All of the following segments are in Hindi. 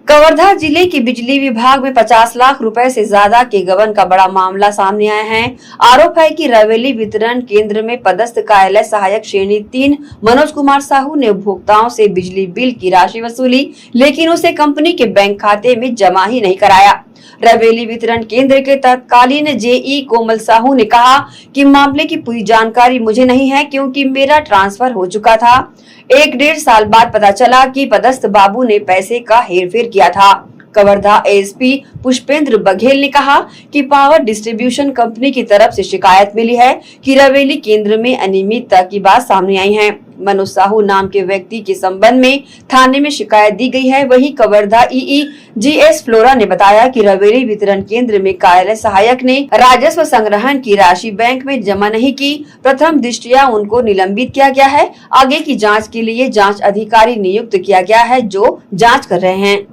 कवर्धा जिले के बिजली विभाग में 50 लाख रुपए से ज्यादा के गबन का बड़ा मामला सामने आया है। आरोप है कि रवेली वितरण केंद्र में पदस्थ कार्यालय सहायक श्रेणी 3 मनोज कुमार साहू ने उपभोक्ताओं से बिजली बिल की राशि वसूली, लेकिन उसे कंपनी के बैंक खाते में जमा ही नहीं कराया। रवेली वितरण केंद्र के तत्कालीन जेई कोमल साहू ने कहा कि मामले की पूरी जानकारी मुझे नहीं है, क्योंकि मेरा ट्रांसफर हो चुका था। 1-1.5 साल बाद पता चला कि पदस्थ बाबू ने पैसे का हेरफेर किया था। कवर्धा एसपी पुष्पेंद्र बघेल ने कहा कि पावर डिस्ट्रीब्यूशन कंपनी की तरफ से शिकायत मिली है कि रवेली केंद्र में अनियमितता की बात सामने आई है। मनोज साहू नाम के व्यक्ति के संबंध में थाने में शिकायत दी गई है। वहीं कवर्धा ईई जीएस फ्लोरा ने बताया कि रवेली वितरण केंद्र में कार्यालय सहायक ने राजस्व संग्रहण की राशि बैंक में जमा नहीं की। प्रथम दृष्टया उनको निलंबित किया गया है। आगे की जाँच के लिए जाँच अधिकारी नियुक्त किया गया है, जो जाँच कर रहे हैं।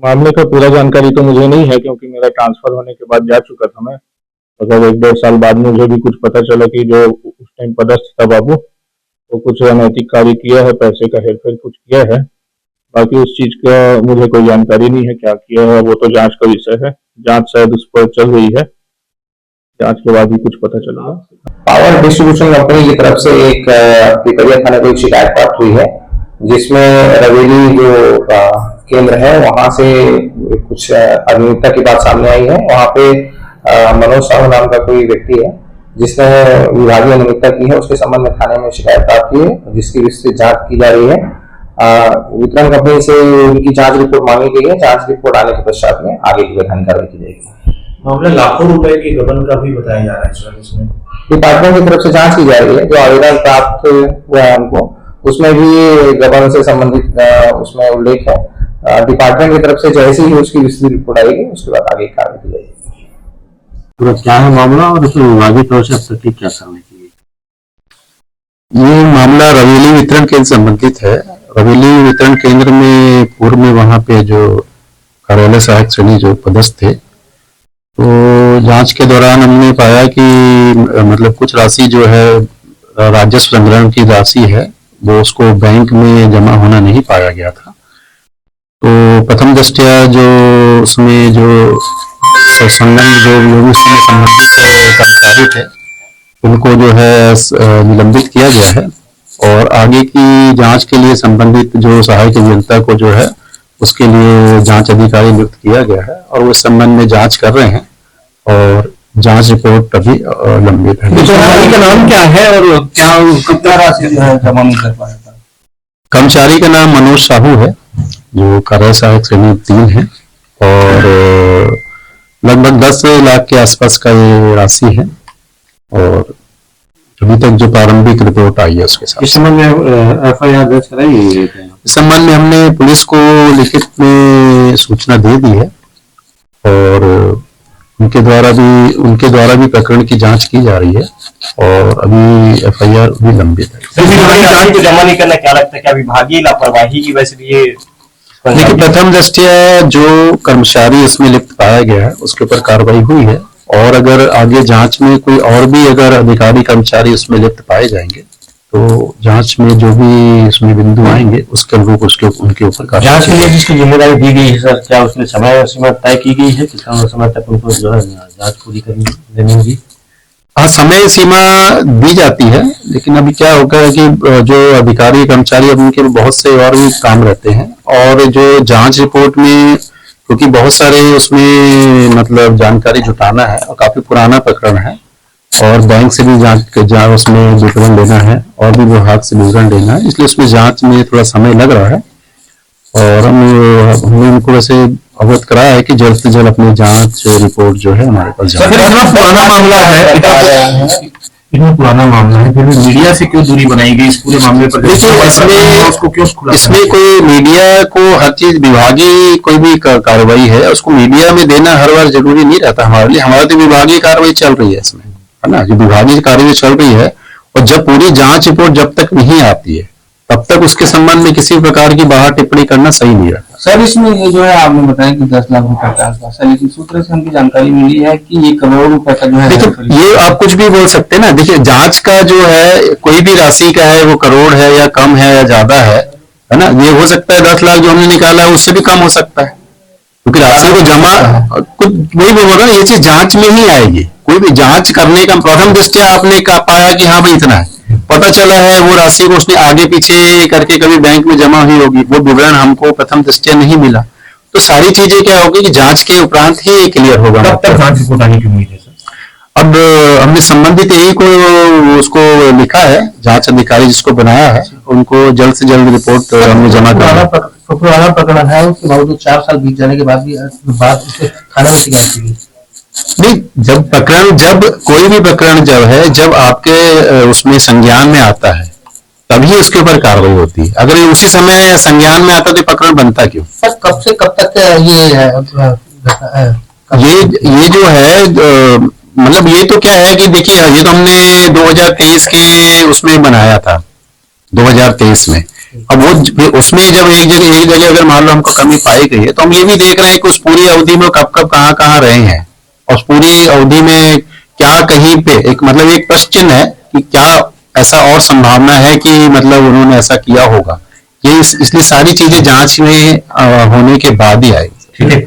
मामले का पूरा जानकारी तो मुझे नहीं है, क्योंकि मेरा ट्रांसफर होने के बाद जा चुका था मैं। अगर 1-1.5 साल बाद मुझे भी कुछ पता चला कि जो उस टाइम पदस्थ था बाबू, वो कुछ अनैतिक कार्य किया है, पैसे का हेरफेर कुछ किया है। बाकी उस चीज का मुझे कोई जानकारी नहीं है, क्या किया है वो तो जांच का विषय है। जांच शायद उस पर चल रही है, जांच के बाद ही कुछ पता चलेगा। पावर डिस्ट्रीब्यूशन कंपनी की तरफ से एक पिपरिया थाने को एक शिकायत प्राप्त हुई है, जिसमें रवेली जो केंद्र है वहां से कुछ अनियमितता की बात सामने आई है। वहां पे मनोज साहू नाम का कोई व्यक्ति है जिसने विभागीय अनियमितता की है, उसके संबंध में थाने में शिकायत प्राप्त हुई है, जिसकी विस्तृत जांच की जा रही है। वितरण कंपनी से उनकी जांच रिपोर्ट मांगी गई है। जांच रिपोर्ट आने के पश्चात में आगे की वैधानिक कार्रवाई की जाएगी। मामला लाखों रुपए के गबन का भी बताया जा रहा है सर। इसमें डिपार्टमेंट की तरफ से जांच की जा रही है। जो आवेदन प्राप्त हुआ है हमको, उसमें भी गबन से संबंधित उसमें उल्लेख है। डिपार्टमेंट की तरफ से जैसे ही उसकी विस्तृत रिपोर्ट आएगी, उसके बाद आगे कार्रवाई की जाएगी। पूरा क्या है मामला और उसमें विभागीय तौर से अब तक की क्या कार्रवाई की गई? ये मामला रवेली वितरण केंद्र संबंधित है। रवेली वितरण केंद्र में पूर्व में वहां पे जो कार्यालय सहायक श्रेणी जो पदस्थ थे, तो जांच के दौरान हमने पाया कि मतलब कुछ राशि जो है राजस्व संग्रहण की राशि है, वो उसको बैंक में जमा होना नहीं पाया गया था। तो प्रथम दृष्टया जो उसमें जो संबंध जो उसमें संबंधित कर्मचारी थे, उनको जो है निलंबित किया गया है और आगे की जांच के लिए संबंधित जो सहायक अभियंता को जो है उसके लिए जांच अधिकारी नियुक्त किया गया है और वो इस संबंध में जांच कर रहे हैं और जांच रिपोर्ट अभी लंबित है। कर्मचारी का नाम क्या है और क्या कितना राशि जमा नहीं कर पाया था? कर्मचारी का नाम मनोज साहू है, जो कार्यालय सहायक श्रेणी 3 है और लगभग 10 लाख के आसपास का ये राशि है और अभी तक जो प्रारंभिक रिपोर्ट आई है उसके साथ। इस संबंध में एफआईआर दर्ज कराई है? इस संबंध में हमने पुलिस को लिखित में सूचना दे दी है और उनके द्वारा भी प्रकरण की जांच की जा रही है और अभी एफआईआर भी लंबित है। जांच को जमा नहीं करना क्या लगता है, क्या विभागीय लापरवाही की वजह से ये? देखिए, प्रथम दृष्टया जो कर्मचारी इसमें लिप्त पाया गया है उसके ऊपर कार्रवाई हुई है और अगर आगे जांच में कोई और भी अगर अधिकारी कर्मचारी उसमें लिप्त पाए जाएंगे तो जांच में जो भी इसमें बिंदु आएंगे उसके अनुरूप उनके ऊपर जांच के लिए जिसकी जिम्मेदारी दी गई है सर, क्या उसमें समय सीमा तय की गई है? कितना समय तक उनको जो है जांच पूरी करनी होगी? हाँ, समय सीमा दी जाती है, लेकिन अभी क्या होगा कि जो अधिकारी कर्मचारी अब उनके बहुत से और भी काम रहते हैं और जो जांच रिपोर्ट में क्योंकि बहुत सारे उसमें मतलब जानकारी जुटाना है और काफी पुराना प्रकरण है और बैंक से भी जांच उसमें विवरण लेना है और भी विभाग से विवरण लेना है, इसलिए उसमें जांच में थोड़ा समय लग रहा है और हमने उनको वैसे अवगत कराया है कि जल्द से जल्द अपनी जांच रिपोर्ट जो है हमारे पास जाए। इतना पुराना मामला है, फिर भी मीडिया से क्यों दूरी बनाई गई इस पूरे मामले पर? इसमें कोई मीडिया को हर चीज विभागीय कोई भी कार्रवाई है उसको मीडिया में देना हर बार जरूरी नहीं रहता हमारे लिए। हमारी तो विभागीय कार्रवाई चल रही है इसमें, है ना, जो विभागीय कार्रवाई चल रही है और जब पूरी जांच रिपोर्ट जब तक नहीं आती है तब तक उसके संबंध में किसी प्रकार की बाहर टिप्पणी करना सही नहीं रहता। सर, इसमें ये जो है आपने बताया कि 10 लाख रुपए के आसपास है, लेकिन सूत्र से हमकी जानकारी मिली है कि ये करोड़ रुपए का जो है। देखिए, ये आप कुछ भी बोल सकते हैं ना। देखिए, जांच का जो है कोई भी राशि का है वो करोड़ है या कम है या ज्यादा है, है ना। ये हो सकता है 10 लाख जो हमने निकाला है उससे भी कम हो सकता है, क्योंकि राशि को जमा कुछ वही बोल रहा हूँ, ये चीज जांच में ही आएगी। कोई भी जांच करने का प्रथम दृष्टया आपने पाया कि हाँ भाई इतना है, पता चला है वो राशि को उसने आगे पीछे करके कभी बैंक में जमा हुई होगी, वो विवरण हमको प्रथम दृष्टया नहीं मिला, तो सारी चीजें क्या होगी कि जांच के उपरांत ही ये क्लियर होगा। कब तक जांच रिपोर्ट आने की उम्मीद है सर? अब हमने संबंधित यही को उसको लिखा है, जांच अधिकारी जिसको बनाया है उनको जल्द से जल्द रिपोर्ट हमने जमा करा। पुराना प्रकरण है, उसके बावजूद 4 साल बीत जाने के बाद भी उसे थाने में शिकायत की। नहीं, जब कोई भी प्रकरण जब आपके उसमें संज्ञान में आता है तभी उसके ऊपर कार्रवाई होती है। अगर ये उसी समय संज्ञान में आता तो प्रकरण बनता क्यों? सर कब से कब तक ये है? ये जो है मतलब ये तो क्या है कि देखिए, ये तो हमने 2023 के उसमें बनाया था, 2023 में। अब वो उसमें जब एक जगह अगर मान लो हमको कमी पाई गई है, तो हम ये भी देख रहे हैं कि उस पूरी अवधि में कब कहाँ रहे हैं, और उस पूरी अवधि में क्या कहीं पे एक मतलब एक प्रश्न चिन्ह है कि क्या ऐसा और संभावना है कि मतलब उन्होंने ऐसा किया होगा। ये इसलिए सारी चीजें जांच में होने के बाद ही आएगी। ठीक है।